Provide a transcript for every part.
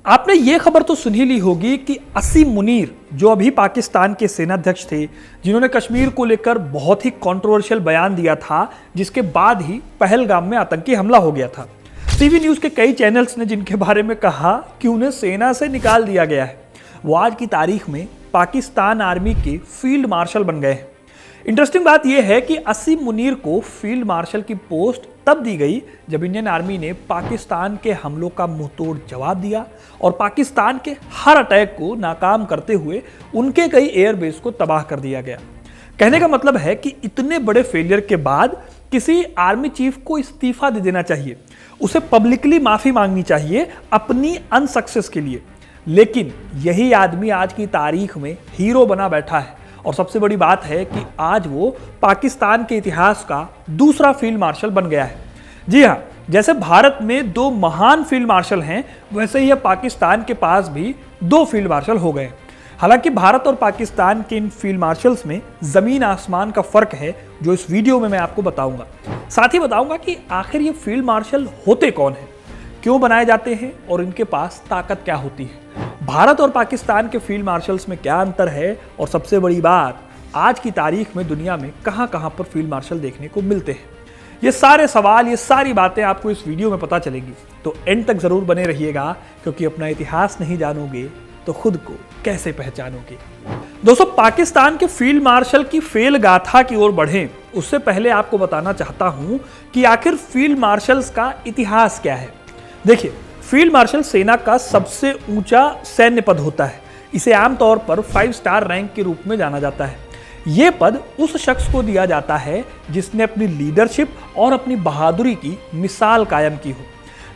आपने ये खबर तो सुन ही ली होगी कि असीम मुनीर, जो अभी पाकिस्तान के सेनाध्यक्ष थे, जिन्होंने कश्मीर को लेकर बहुत ही कंट्रोवर्शियल बयान दिया था, जिसके बाद ही पहलगाम में आतंकी हमला हो गया था। टीवी न्यूज़ के कई चैनल्स ने जिनके बारे में कहा कि उन्हें सेना से निकाल दिया गया है, वो आज की तारीख में पाकिस्तान आर्मी के फील्ड मार्शल बन गए हैं। इंटरेस्टिंग बात यह है कि असीम मुनीर को फील्ड मार्शल की पोस्ट तब दी गई जब इंडियन आर्मी ने पाकिस्तान के हमलों का मुंहतोड़ जवाब दिया और पाकिस्तान के हर अटैक को नाकाम करते हुए उनके कई एयरबेस को तबाह कर दिया गया। कहने का मतलब है कि इतने बड़े फेलियर के बाद किसी आर्मी चीफ को इस्तीफा दे देना चाहिए, उसे पब्लिकली माफी मांगनी चाहिए अपनी अनसक्सेस के लिए। लेकिन यही आदमी आज की तारीख में हीरो बना बैठा है और सबसे बड़ी बात है कि आज वो पाकिस्तान के इतिहास का दूसरा फील्ड मार्शल बन गया है। जी हाँ, जैसे भारत में दो महान फील्ड मार्शल हैं, वैसे ही पाकिस्तान के पास भी दो फील्ड मार्शल हो गए। हालांकि भारत और पाकिस्तान के इन फील्ड मार्शल्स में जमीन आसमान का फर्क है, जो इस वीडियो में मैं आपको बताऊंगा। साथ ही बताऊंगा कि आखिर ये फील्ड मार्शल होते कौन हैं, क्यों बनाए जाते हैं और इनके पास ताकत क्या होती है, भारत और पाकिस्तान के फील्ड मार्शल्स में क्या अंतर है, और सबसे बड़ी बात, आज की तारीख में दुनिया में कहां कहां पर फील्ड मार्शल देखने को मिलते हैं। ये सारे सवाल, ये सारी बातें आपको इस वीडियो में पता चलेंगी, तो एंड तक जरूर बने रहिएगा, क्योंकि अपना इतिहास नहीं जानोगे तो खुद को कैसे पहचानोगे। दोस्तों, पाकिस्तान के फील्ड मार्शल की फेल गाथा की ओर बढ़ें उससे पहले आपको बताना चाहता हूं कि आखिर फील्ड मार्शल्स का इतिहास क्या है। देखिए, फील्ड मार्शल सेना का सबसे ऊंचा सैन्य पद होता है। इसे आमतौर पर 5 स्टार रैंक के रूप में जाना जाता है। यह पद उस शख्स को दिया जाता है जिसने अपनी लीडरशिप और अपनी बहादुरी की मिसाल कायम की हो।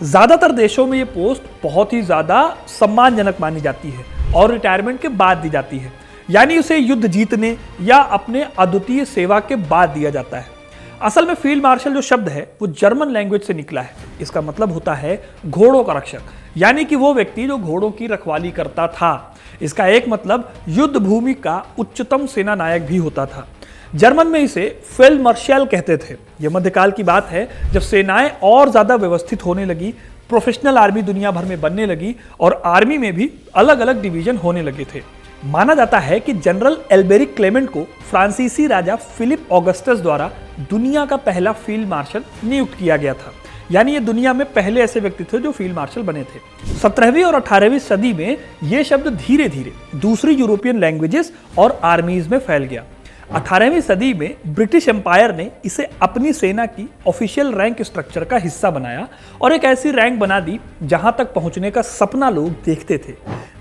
ज्यादातर देशों में यह पोस्ट बहुत ही ज्यादा सम्मानजनक मानी जाती है और रिटायरमेंट के बाद दी जाती है, यानी उसे युद्ध जीतने या अपने अद्वितीय सेवा के बाद दिया जाता है। असल में फील्ड मार्शल जो शब्द है वो जर्मन लैंग्वेज से निकला है। इसका मतलब होता है घोड़ों का रक्षक, यानी कि वो व्यक्ति जो घोड़ों की रखवाली करता था। इसका एक मतलब युद्ध भूमि का उच्चतम सेना नायक भी होता था। जर्मन में इसे फील्ड मार्शल कहते थे। यह मध्यकाल की बात है, जब सेनाएं और ज्यादा व्यवस्थित होने लगी, प्रोफेशनल आर्मी दुनिया भर में बनने लगी और आर्मी में भी अलग अलग डिवीजन होने लगे थे। माना जाता है कि जनरल एल्बेरिक क्लेमेंट को फ्रांसीसी राजा फिलिप ऑगस्टस द्वारा दुनिया का पहला फील्ड मार्शल नियुक्त किया गया था, यानी ये दुनिया में पहले ऐसे व्यक्ति थे जो फील्ड मार्शल बने थे। 17वीं और 18वीं सदी में यह शब्द धीरे धीरे दूसरी यूरोपियन लैंग्वेजेस और आर्मीज में फैल गया। 18वीं सदी में ब्रिटिश एम्पायर ने इसे अपनी सेना की ऑफिशियल रैंक स्ट्रक्चर का हिस्सा बनाया और एक ऐसी रैंक बना दी जहां तक पहुंचने का सपना लोग देखते थे।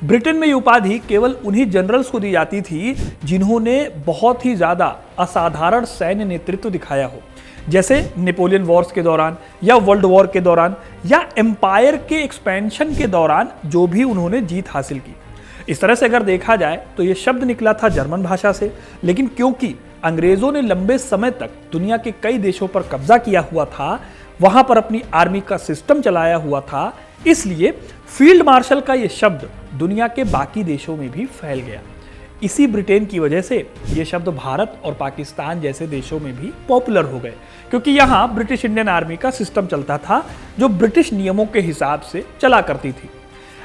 ब्रिटेन में ये उपाधि केवल उन्हीं जनरल्स को दी जाती थी जिन्होंने बहुत ही ज्यादा असाधारण सैन्य नेतृत्व दिखाया हो, जैसे नेपोलियन वॉर्स के दौरान या वर्ल्ड वॉर के दौरान या एम्पायर के एक्सपेंशन के दौरान जो भी उन्होंने जीत हासिल की। इस तरह से अगर देखा जाए तो यह शब्द निकला था जर्मन भाषा से, लेकिन क्योंकि अंग्रेजों ने लंबे समय तक दुनिया के कई देशों पर कब्जा किया हुआ था, वहां पर अपनी आर्मी का सिस्टम चलाया हुआ था, इसलिए फील्ड मार्शल का यह शब्द दुनिया के बाकी देशों में भी फैल गया। इसी ब्रिटेन की वजह से यह शब्द भारत और पाकिस्तान जैसे देशों में भी पॉपुलर हो गए, क्योंकि यहां ब्रिटिश इंडियन आर्मी का सिस्टम चलता था जो ब्रिटिश नियमों के हिसाब से चला करती थी।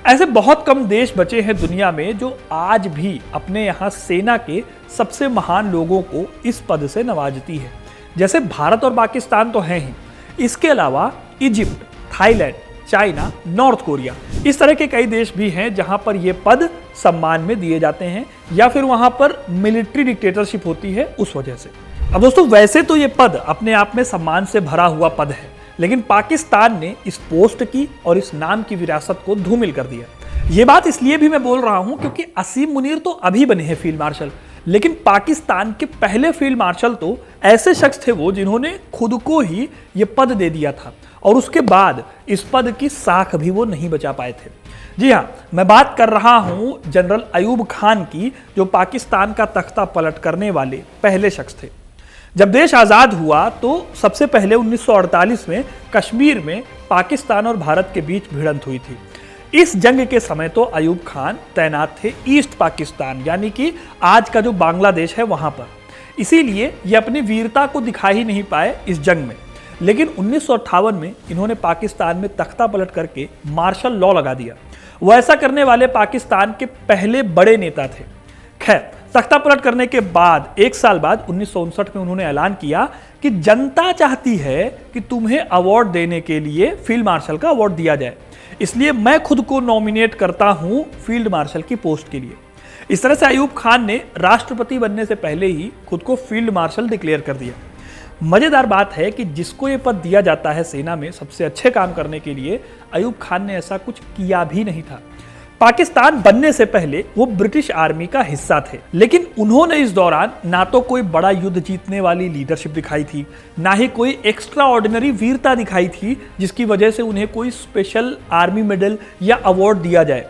ऐसे बहुत कम देश बचे हैं दुनिया में जो आज भी अपने यहाँ सेना के सबसे महान लोगों को इस पद से नवाजती है। जैसे भारत और पाकिस्तान तो हैं ही, इसके अलावा Egypt, Thailand, China, north Korea, इस तरह के कई देश भी हैं जहां पर ये पद सम्मान में दिए जाते हैं या फिर वहां पर मिलिट्री डिक्टेटरशिप होती है उस वजह से। अब दोस्तों, वैसे तो ये पद अपने आप में सम्मान से भरा हुआ पद है, लेकिन पाकिस्तान ने इस पोस्ट की और इस नाम की विरासत को धूमिल कर दिया। ये बात इसलिए भी मैं बोल रहा हूं क्योंकि असीम मुनीर तो अभी बने हैं फील्ड मार्शल, लेकिन पाकिस्तान के पहले फील्ड मार्शल तो ऐसे शख्स थे वो जिन्होंने खुद को ही ये पद दे दिया था और उसके बाद इस पद की साख भी वो नहीं बचा पाए थे। जी हाँ, मैं बात कर रहा हूं जनरल अयूब खान की, जो पाकिस्तान का तख्ता पलट करने वाले पहले शख्स थे। जब देश आज़ाद हुआ तो सबसे पहले 1948 में कश्मीर में पाकिस्तान और भारत के बीच भिड़ंत हुई थी। इस जंग के समय तो अयूब खान तैनात थे ईस्ट पाकिस्तान, यानी कि आज का जो बांग्लादेश है वहां पर। इसीलिए ये अपनी वीरता को दिखा ही नहीं पाए इस जंग में। लेकिन 1958 में इन्होंने पाकिस्तान में तख्ता पलट करके मार्शल लॉ लगा दिया। वो ऐसा करने वाले पाकिस्तान के पहले बड़े नेता थे। खैर, तख्ता पलट करने के बाद 1 साल बाद 1959 में उन्होंने ऐलान किया कि जनता चाहती है कि तुम्हें अवार्ड देने के लिए फील्ड मार्शल का अवार्ड दिया जाए, इसलिए मैं खुद को नॉमिनेट करता हूं फील्ड मार्शल की पोस्ट के लिए। इस तरह से अयूब खान ने राष्ट्रपति बनने से पहले ही खुद को फील्ड मार्शल डिक्लेयर कर दिया। मजेदार बात है कि जिसको ये पद दिया जाता है सेना में सबसे अच्छे काम करने के लिए, अयूब खान ने ऐसा कुछ किया भी नहीं था। पाकिस्तान बनने से पहले वो ब्रिटिश आर्मी का हिस्सा थे, लेकिन उन्होंने इस दौरान ना तो कोई बड़ा युद्ध जीतने वाली लीडरशिप दिखाई थी, ना ही कोई एक्स्ट्रा ऑर्डिनरी वीरता दिखाई थी जिसकी वजह से उन्हें कोई स्पेशल आर्मी मेडल या अवार्ड दिया जाए।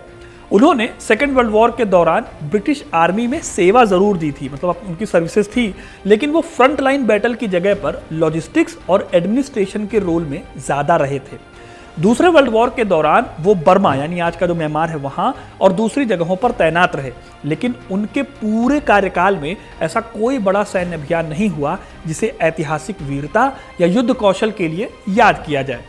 उन्होंने सेकेंड वर्ल्ड वॉर के दौरान ब्रिटिश आर्मी में सेवा जरूर दी थी, मतलब उनकी सर्विसेज थी, लेकिन वो फ्रंट लाइन बैटल की जगह पर लॉजिस्टिक्स और एडमिनिस्ट्रेशन के रोल में ज्यादा रहे थे। दूसरे वर्ल्ड वॉर के दौरान वो बर्मा, यानी आज का जो म्यांमार है, वहां और दूसरी जगहों पर तैनात रहे, लेकिन उनके पूरे कार्यकाल में ऐसा कोई बड़ा सैन्य अभियान नहीं हुआ जिसे ऐतिहासिक वीरता या युद्ध कौशल के लिए याद किया जाए।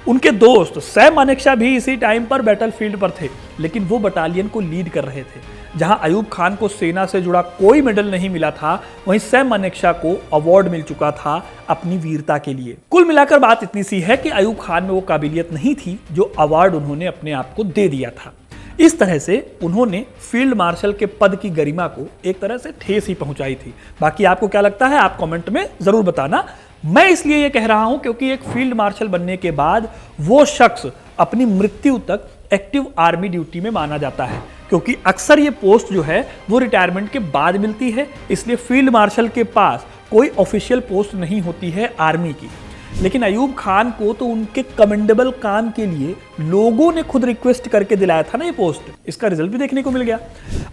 उनके दोस्त सैम मानेकशॉ भी इसी टाइम पर बैटलफील्ड पर थे, लेकिन वो बटालियन को लीड कर रहे थे। जहां अयूब खान को सेना से जुड़ा कोई मेडल नहीं मिला था, वहीं सैम मानेकशॉ को अवार्ड मिल चुका था अपनी वीरता के लिए। कुल मिलाकर बात इतनी सी है कि अयूब खान में वो काबिलियत नहीं थी जो अवार्ड उन्होंने अपने आप को दे दिया था। इस तरह से उन्होंने फील्ड मार्शल के पद की गरिमा को एक तरह से ठेस ही पहुंचाई थी। बाकी आपको क्या लगता है, आप कमेंट में जरूर बताना। मैं इसलिए ये कह रहा हूं क्योंकि एक फील्ड मार्शल बनने के बाद वो शख्स अपनी मृत्यु तक एक्टिव आर्मी ड्यूटी में माना जाता है, क्योंकि अक्सर ये पोस्ट जो है वो रिटायरमेंट के बाद मिलती है। इसलिए फील्ड मार्शल के पास कोई ऑफिशियल पोस्ट नहीं होती है आर्मी की। लेकिन अयूब खान को तो उनके कमेंडेबल काम के लिए लोगों ने खुद रिक्वेस्ट करके दिलाया था ना ये पोस्ट। इसका रिजल्ट भी देखने को मिल गया।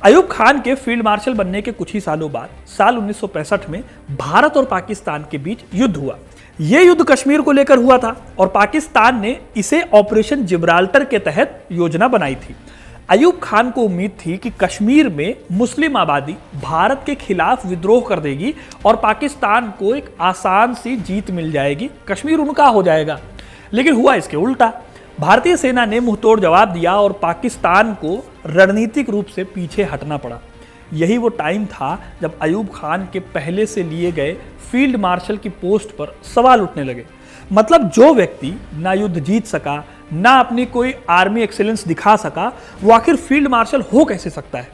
अयूब खान के फील्ड मार्शल बनने के कुछ ही सालों बाद साल 1965 में भारत और पाकिस्तान के बीच युद्ध हुआ। यह युद्ध कश्मीर को लेकर हुआ था और पाकिस्तान ने इसे ऑपरेशन जिब्राल्टर के तहत योजना बनाई थी। अयूब खान को उम्मीद थी कि कश्मीर में मुस्लिम आबादी भारत के खिलाफ विद्रोह कर देगी और पाकिस्तान को एक आसान सी जीत मिल जाएगी, कश्मीर उनका हो जाएगा। लेकिन हुआ इसके उल्टा। भारतीय सेना ने मुंहतोड़ जवाब दिया और पाकिस्तान को रणनीतिक रूप से पीछे हटना पड़ा। यही वो टाइम था जब अयूब खान के पहले से लिए गए फील्ड मार्शल की पोस्ट पर सवाल उठने लगे। मतलब जो व्यक्ति ना युद्ध जीत सका, ना अपनी कोई आर्मी एक्सीलेंस दिखा सका, वो आखिर फील्ड मार्शल हो कैसे सकता है।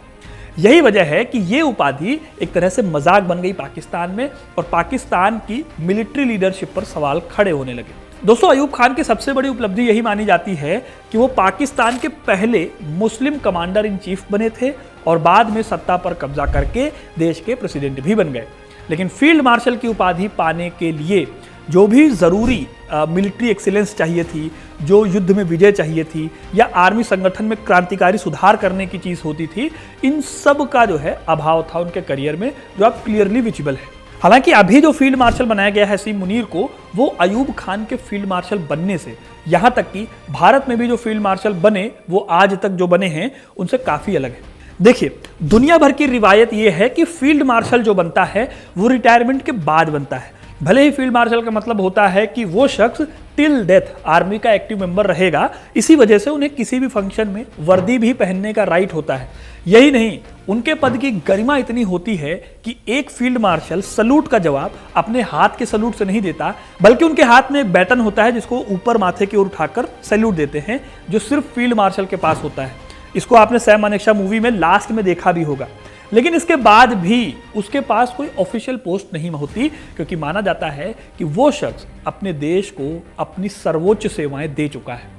यही वजह है कि ये उपाधि एक तरह से मजाक बन गई पाकिस्तान में और पाकिस्तान की मिलिट्री लीडरशिप पर सवाल खड़े होने लगे। दोस्तों, अयूब खान की सबसे बड़ी उपलब्धि यही मानी जाती है कि वो पाकिस्तान के पहले मुस्लिम कमांडर इन चीफ बने थे और बाद में सत्ता पर कब्जा करके देश के प्रेसिडेंट भी बन गए। लेकिन फील्ड मार्शल की उपाधि पाने के लिए जो भी ज़रूरी मिलिट्री एक्सीलेंस चाहिए थी, जो युद्ध में विजय चाहिए थी या आर्मी संगठन में क्रांतिकारी सुधार करने की चीज़ होती थी, इन सब का जो है अभाव था उनके करियर में, जो अब क्लियरली विजिबल है। हालांकि अभी जो फील्ड मार्शल बनाया गया है असीम मुनीर को, वो अयूब खान के फील्ड मार्शल बनने से, यहाँ तक कि भारत में भी जो फील्ड मार्शल बने वो आज तक जो बने हैं उनसे काफ़ी अलग है। देखिए, दुनिया भर की रिवायत ये है कि फील्ड मार्शल जो बनता है वो रिटायरमेंट के बाद बनता है। भले ही फील्ड मार्शल का मतलब होता है कि वो शख्स टिल डेथ आर्मी का एक्टिव मेंबर रहेगा, इसी वजह से उन्हें किसी भी फंक्शन में वर्दी भी पहनने का राइट होता है। यही नहीं, उनके पद की गरिमा इतनी होती है कि एक फील्ड मार्शल सलूट का जवाब अपने हाथ के सलूट से नहीं देता, बल्कि उनके हाथ में एक बैटन होता है जिसको ऊपर माथे की ओर उठाकर सैल्यूट देते हैं, जो सिर्फ फील्ड मार्शल के पास होता है। इसको आपने सैम मानेकशॉ मूवी में लास्ट में देखा भी होगा। लेकिन इसके बाद भी उसके पास कोई ऑफिशियल पोस्ट नहीं होती, क्योंकि माना जाता है कि वो शख्स अपने देश को अपनी सर्वोच्च सेवाएं दे चुका है।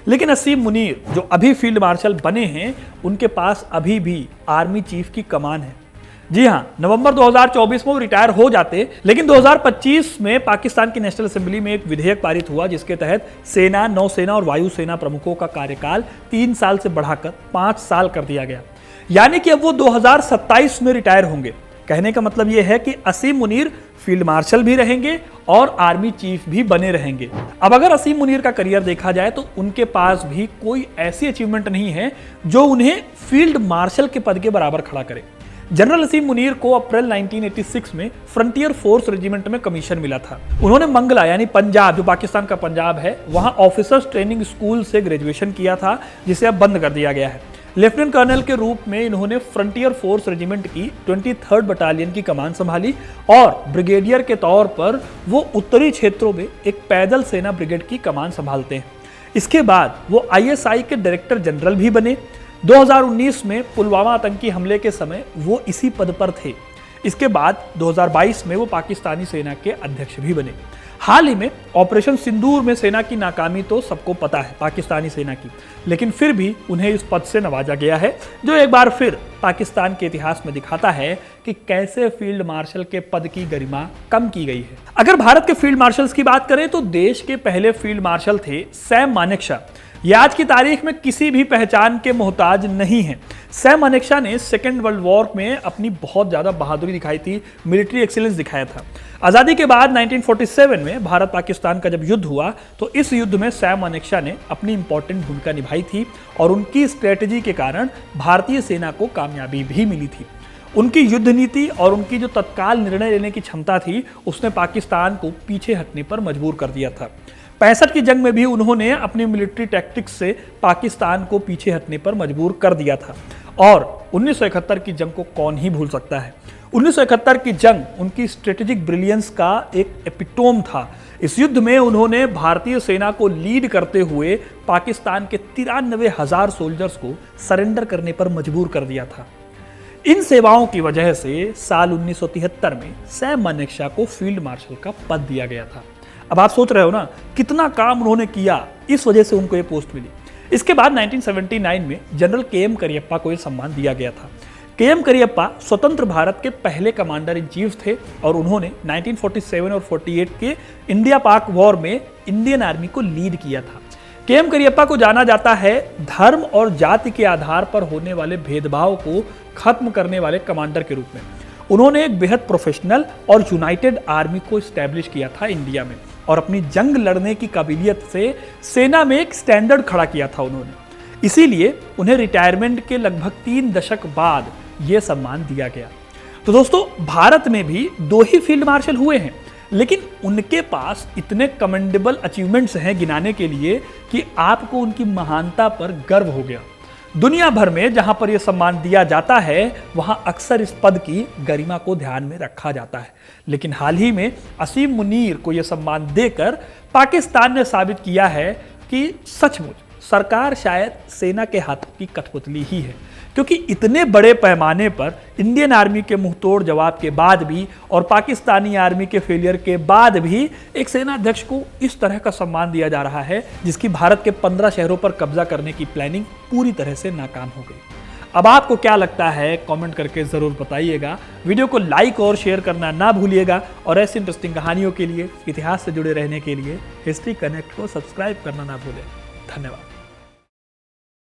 लेकिन असीम मुनीर जो अभी फील्ड मार्शल बने हैं, उनके पास अभी भी आर्मी चीफ की कमान है। जी हाँ, नवंबर 2024 में वो रिटायर हो जाते, लेकिन 2025 में पाकिस्तान की नेशनल असेंबली में एक विधेयक पारित हुआ जिसके तहत सेना, नौसेना और वायुसेना प्रमुखों का कार्यकाल 3 साल से बढ़ाकर 5 साल कर दिया गया। यानी कि अब वो 2027 में रिटायर होंगे। कहने का मतलब ये है कि असीम मुनीर फील्ड मार्शल भी रहेंगे और आर्मी चीफ भी बने रहेंगे। अब अगर असीम मुनीर का करियर देखा जाए तो उनके पास भी कोई ऐसी अचीवमेंट नहीं है जो उन्हें फील्ड मार्शल के पद के बराबर खड़ा करे। जनरल असीम मुनीर को अप्रैल 1986 में फ्रंटियर फोर्स रेजिमेंट में कमीशन मिला था। उन्होंने मंगला यानी पंजाब, जो पाकिस्तान का पंजाब है, वहां ऑफिसर्स ट्रेनिंग स्कूल से ग्रेजुएशन किया था, जिसे अब बंद कर दिया गया है। लेफ्टिनेंट कर्नल के रूप में इन्होंने फ्रंटियर फोर्स रेजिमेंट की 23rd बटालियन की कमान संभाली और ब्रिगेडियर के तौर पर वो उत्तरी क्षेत्रों में एक पैदल सेना ब्रिगेड की कमान संभालते हैं। इसके बाद वो ISI के डायरेक्टर जनरल भी बने। 2019 में पुलवामा आतंकी हमले के समय वो इसी पद पर थे। इसके बाद 2022 में वो पाकिस्तानी सेना के अध्यक्ष भी बने। हाल ही में ऑपरेशन सिंदूर में सेना की नाकामी तो सबको पता है, पाकिस्तानी सेना की, लेकिन फिर भी उन्हें इस पद से नवाजा गया है, जो एक बार फिर पाकिस्तान के इतिहास में दिखाता है कि कैसे फील्ड मार्शल के पद की गरिमा कम की गई है। अगर भारत के फील्ड मार्शल्स की बात करें तो देश के पहले फील्ड मार्शल थे सैम मानेकशॉ। ये आज की तारीख में किसी भी पहचान के मोहताज नहीं है। सैम मानेकशॉ ने सेकेंड वर्ल्ड वॉर में अपनी बहुत ज़्यादा बहादुरी दिखाई थी, मिलिट्री एक्सीलेंस दिखाया था। आज़ादी के बाद 1947 में भारत पाकिस्तान का जब युद्ध हुआ तो इस युद्ध में सैम मानेकशॉ ने अपनी इंपॉर्टेंट भूमिका निभाई थी और उनकी स्ट्रेटजी के कारण भारतीय सेना को कामयाबी भी मिली थी। उनकी युद्ध नीति और उनकी जो तत्काल निर्णय लेने की क्षमता थी, उसने पाकिस्तान को पीछे हटने पर मजबूर कर दिया था। 65 की जंग में भी उन्होंने अपनी मिलिट्री टैक्टिक्स से पाकिस्तान को पीछे हटने पर मजबूर कर दिया था और 1971 की जंग को कौन ही भूल सकता है। 1971 की जंग उनकी स्ट्रेटेजिक ब्रिलियंस का एक एपिटोम था। इस युद्ध में उन्होंने भारतीय सेना को लीड करते हुए पाकिस्तान के 93,000 सोल्जर्स को सरेंडर करने पर मजबूर कर दिया था। इन सेवाओं की वजह से साल 1973 में सैम मानेकशॉ को फील्ड मार्शल का पद दिया गया था। अब आप सोच रहे हो ना, कितना काम उन्होंने किया, इस वजह से उनको ये पोस्ट मिली। इसके बाद 1979 में जनरल KM करियप्पा को यह सम्मान दिया गया था। KM करियप्पा स्वतंत्र भारत के पहले कमांडर इन चीफ थे और उन्होंने 1947 और 48 के इंडिया पाक वॉर में इंडियन आर्मी को लीड किया था। KM करियप्पा को जाना जाता है धर्म और जाति के आधार पर होने वाले भेदभाव को खत्म करने वाले कमांडर के रूप में। उन्होंने एक बेहद प्रोफेशनल और यूनाइटेड आर्मी को स्टैब्लिश किया था इंडिया में और अपनी जंग लड़ने की काबिलियत से सेना में एक स्टैंडर्ड खड़ा किया था उन्होंने। इसीलिए उन्हें रिटायरमेंट के लगभग 3 दशक बाद यह सम्मान दिया गया। तो दोस्तों, भारत में भी 2 ही फील्ड मार्शल हुए हैं, लेकिन उनके पास इतने कमेंडेबल अचीवमेंट्स हैं गिनाने के लिए कि आपको उनकी महानता पर गर्व हो गया। दुनिया भर में जहां पर यह सम्मान दिया जाता है वहां अक्सर इस पद की गरिमा को ध्यान में रखा जाता है, लेकिन हाल ही में असीम मुनीर को यह सम्मान देकर पाकिस्तान ने साबित किया है कि सचमुच सरकार शायद सेना के हाथों की कठपुतली ही है, क्योंकि इतने बड़े पैमाने पर इंडियन आर्मी के मुंहतोड़ जवाब के बाद भी और पाकिस्तानी आर्मी के फेलियर के बाद भी एक सेना अध्यक्ष को इस तरह का सम्मान दिया जा रहा है, जिसकी भारत के 15 शहरों पर कब्जा करने की प्लानिंग पूरी तरह से नाकाम हो गई। अब आपको क्या लगता है, कमेंट करके जरूर बताइएगा। वीडियो को लाइक और शेयर करना ना भूलिएगा और ऐसी इंटरेस्टिंग कहानियों के लिए, इतिहास से जुड़े रहने के लिए हिस्ट्री कनेक्ट को सब्सक्राइब करना ना भूलें। धन्यवाद।